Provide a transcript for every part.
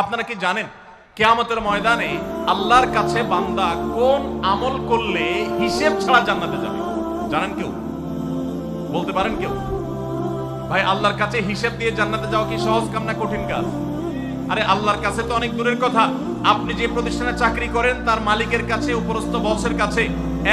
আপনারা কি জানেন কিয়ামতের ময়দানে আল্লাহর কাছে বান্দা কোন আমল করলে হিসেব ছাড়া জান্নাতে যাবে? জানেন কেউ? বলতে পারেন কেউ? ভাই, আল্লাহর কাছে হিসেব দিয়ে জান্নাতে যাওয়া কি সহজ কাম না কঠিন কাজ? আরে আল্লাহর কাছে তো অনেক দূরের কথা। আপনি যে প্রতিষ্ঠানে চাকরি করেন তার মালিকের কাছে, উপরস্থ বসের কাছে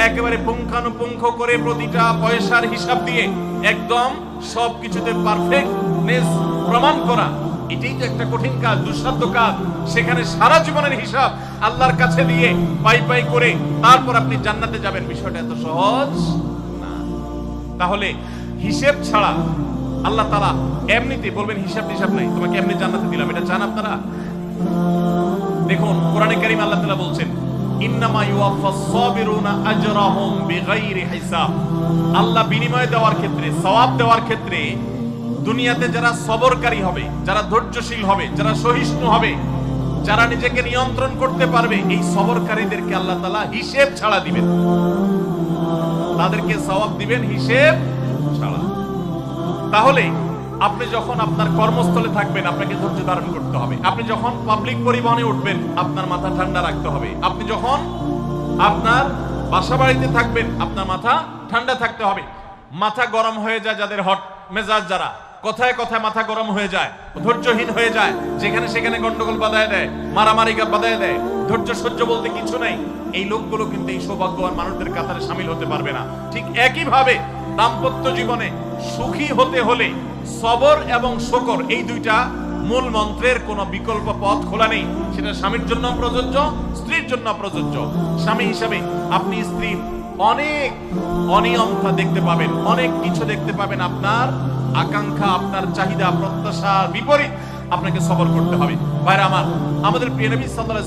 একেবারে পুঙ্খানুপুঙ্খ করে প্রতিটা পয়সার হিসাব দিয়ে একদম সবকিছুতে পারফেক্টনেস প্রমাণ করা, এটাই তো একটা কঠিন কাজ, দুঃসাধ্য কাজ। সেখানে সারা জীবনের হিসাব আল্লাহর কাছে দিয়ে পাই পাই করে তারপর আপনি জান্নাতে যাবেন, বিষয়টা এত সহজ না। তাহলে হিসেব ছাড়া আল্লাহ তাআলা এমনিতে বলবেন হিসাব টিসাব নাই, তোমাকে এমনি জান্নাতে দিলাম, এটা চান আপনারা? দেখুন কোরআনে কারীম আল্লাহ তাআলা বলছেন ইন্নামা ইউওয়াফাস সাবিরুনা আজরাহুম বিগাইরি হিসাব। আল্লাহ বিনিময় দেওয়ার ক্ষেত্রে, সওয়াব দেওয়ার ক্ষেত্রে দুনিয়াতে যারা সবরকারী হবে, যারা ধৈর্যশীল হবে, যারা সহিষ্ণু হবে, যারা নিজেকে নিয়ন্ত্রণ করতে পারবে, এই সবরকারীদেরকে আল্লাহ তাআলা হিসেব ছাড়া দিবেন, তাদেরকে সওয়াব দিবেন হিসেব ছাড়া। তাহলে আপনি যখন আপনার কর্মস্থলে থাকবেন আপনাকে ধৈর্য ধারণ করতে হবে। আপনি যখন পাবলিক পরিবহনে উঠবেন আপনার মাথা ঠান্ডা রাখতে হবে। আপনি যখন আপনার বাসা বাড়িতে থাকবেন আপনার মাথা ঠান্ডা থাকতে হবে। মাথা গরম হয়ে যায় যাদের, হট মেজাজ যারা, কথায় কথায় মাথা গরম হয়ে যায়, ধৈর্যহীন হয়ে যায়, যেখানে সেখানে গন্ডগোল বাঁধায় দেয়, মারামারি বাঁধায় দেয়, ধৈর্য সহ্য বলতে কিছু নাই, এই লোকগুলো কিন্তু এই সৌভাগ্যবান মানুষদের কাতারে শামিল হতে পারবে না। ঠিক একই ভাবে দাম্পত্য জীবনে সুখী হতে হলে সবর এবং শকর, এই দুইটা মূল মন্ত্রের কোনো বিকল্প পথ খোলা নেই। সেটা স্বামীর জন্য প্রযোজ্য, স্ত্রীর জন্য প্রযোজ্য। স্বামী হিসাবে আপনি স্ত্রীর অনেক অনিয়মতা দেখতে পাবেন, অনেক কিছু দেখতে পাবেন, আপনার আকাঙ্ক্ষা, আপনার চাহিদা, প্রত্যাশার বিপরীত আপনাকে সবর করতে হবে। ভাইরা আমার, আমাদের প্রিয় নবী সাল্লাল্লাহু